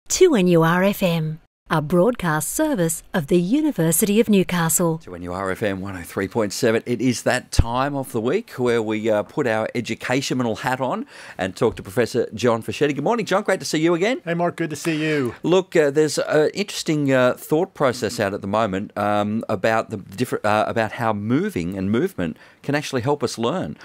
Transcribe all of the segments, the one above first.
2NURFM, a broadcast service of the University of Newcastle. 2NURFM 103.7. It is that time of the week where we put our educational hat on and talk to Professor John Fischetti. Good morning, John. Great to see you again. Hey, Mark. Good to see you. Look, there's an interesting thought process out at the moment about about how moving and movement can actually help us learn.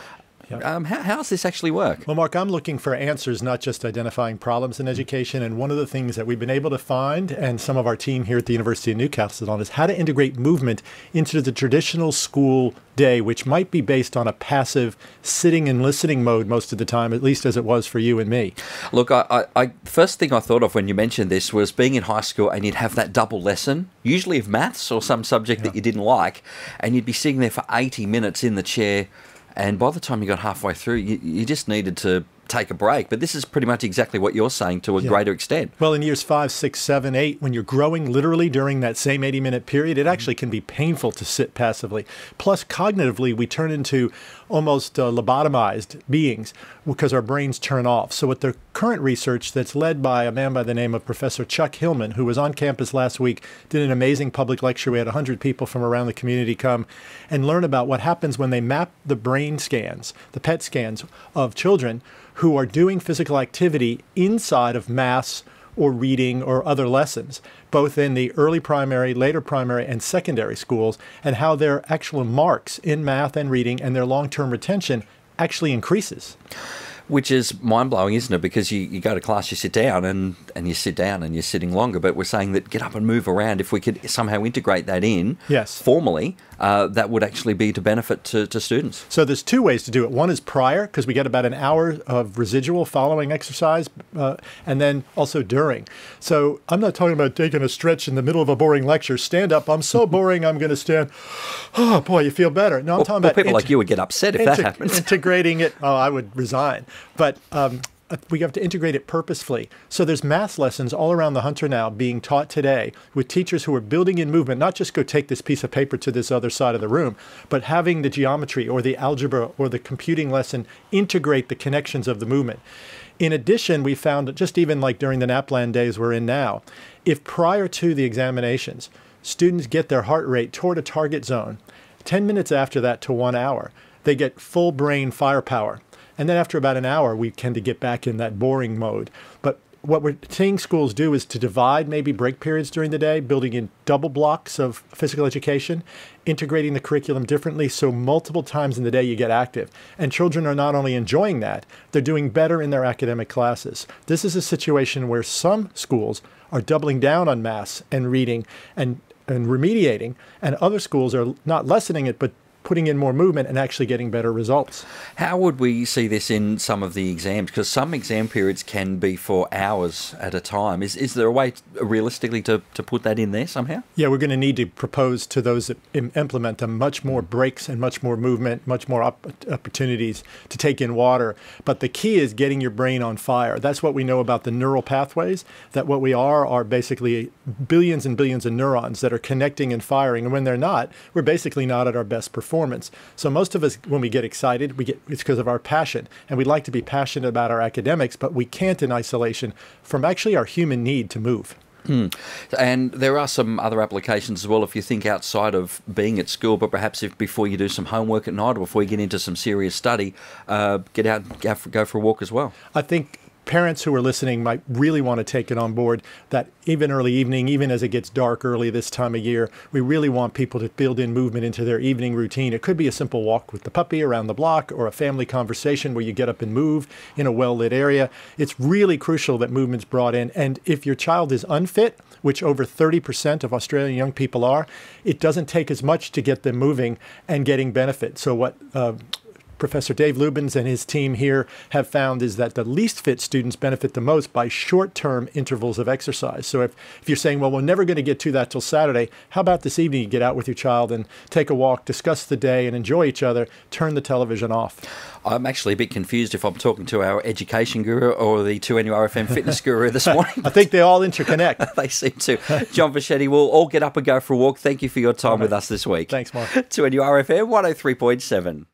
Yep. How does this actually work? Well, Mark, I'm looking for answers, not just identifying problems in education. And one of the things that we've been able to find, and some of our team here at the University of Newcastle on, is how to integrate movement into the traditional school day, which might be based on a passive sitting and listening mode most of the time, at least as it was for you and me. Look, I first thing I thought of when you mentioned this was being in high school and you'd have that double lesson, usually of maths or some subject that you didn't like, and you'd be sitting there for 80 minutes in the chair. And by the time you got halfway through, you just needed to take a break. But this is pretty much exactly what you're saying to a greater extent. Well, in years 5, 6, 7, 8, when you're growing literally during that same 80-minute period, it actually can be painful to sit passively. Plus, cognitively, we turn into almost lobotomized beings because our brains turn off. So with the current research that's led by a man by the name of Professor Chuck Hillman, who was on campus last week, did an amazing public lecture. We had 100 people from around the community come and learn about what happens when they map the brain scans, the PET scans of children who are doing physical activity inside of maths or reading or other lessons, both in the early primary, later primary, and secondary schools, and how their actual marks in math and reading and their long-term retention actually increases. Which is mind-blowing, isn't it? Because you go to class, you sit down, and you sit down and you're sitting longer. But we're saying that get up and move around. If we could somehow integrate that in formally, that would actually be to benefit to students. So there's two ways to do it. One is prior, because we get about an hour of residual following exercise, and then also during. So I'm not talking about taking a stretch in the middle of a boring lecture. Stand up. I'm so boring, I'm going to stand. Oh, boy, you feel better. No, I'm talking about people like you would get upset if that happens. Integrating it. Oh, I would resign. But we have to integrate it purposefully. So there's math lessons all around the Hunter now being taught today with teachers who are building in movement, not just go take this piece of paper to this other side of the room, but having the geometry or the algebra or the computing lesson integrate the connections of the movement. In addition, we found that just even like during the NAPLAN days we're in now, if prior to the examinations, students get their heart rate toward a target zone, 10 minutes after that to 1 hour, they get full brain firepower. And then after about an hour, we tend to get back in that boring mode. But what we're seeing schools do is to divide maybe break periods during the day, building in double blocks of physical education, integrating the curriculum differently so multiple times in the day you get active. And children are not only enjoying that, they're doing better in their academic classes. This is a situation where some schools are doubling down on maths and reading and remediating, and other schools are not lessening it, but putting in more movement and actually getting better results. How would we see this in some of the exams? Because some exam periods can be for hours at a time. Is there a way realistically to put that in there somehow? Yeah, we're going to need to propose to those that implement them much more breaks and much more movement, much more opportunities to take in water. But the key is getting your brain on fire. That's what we know about the neural pathways, that what we are basically billions and billions of neurons that are connecting and firing. And when they're not, we're basically not at our best performance. So most of us, when we get excited, it's because of our passion. And we'd like to be passionate about our academics, but we can't in isolation from actually our human need to move. And there are some other applications as well if you think outside of being at school, but perhaps if before you do some homework at night or before you get into some serious study, get out, go for a walk as well. I think parents who are listening might really want to take it on board that even early evening, even as it gets dark early this time of year, we really want people to build in movement into their evening routine. It could be a simple walk with the puppy around the block or a family conversation where you get up and move in a well-lit area. It's really crucial that movement's brought in. And if your child is unfit, which over 30% of Australian young people are, it doesn't take as much to get them moving and getting benefit. So what Professor Dave Lubens and his team here have found is that the least fit students benefit the most by short-term intervals of exercise. So if you're saying, well, we're never going to get to that till Saturday, how about this evening you get out with your child and take a walk, discuss the day and enjoy each other, turn the television off. I'm actually a bit confused if I'm talking to our education guru or the 2NURFM fitness guru this morning. I think they all interconnect. They seem to. John Fischetti, we'll all get up and go for a walk. Thank you for your time with us this week. Thanks, Mark. 2NURFM 103.7.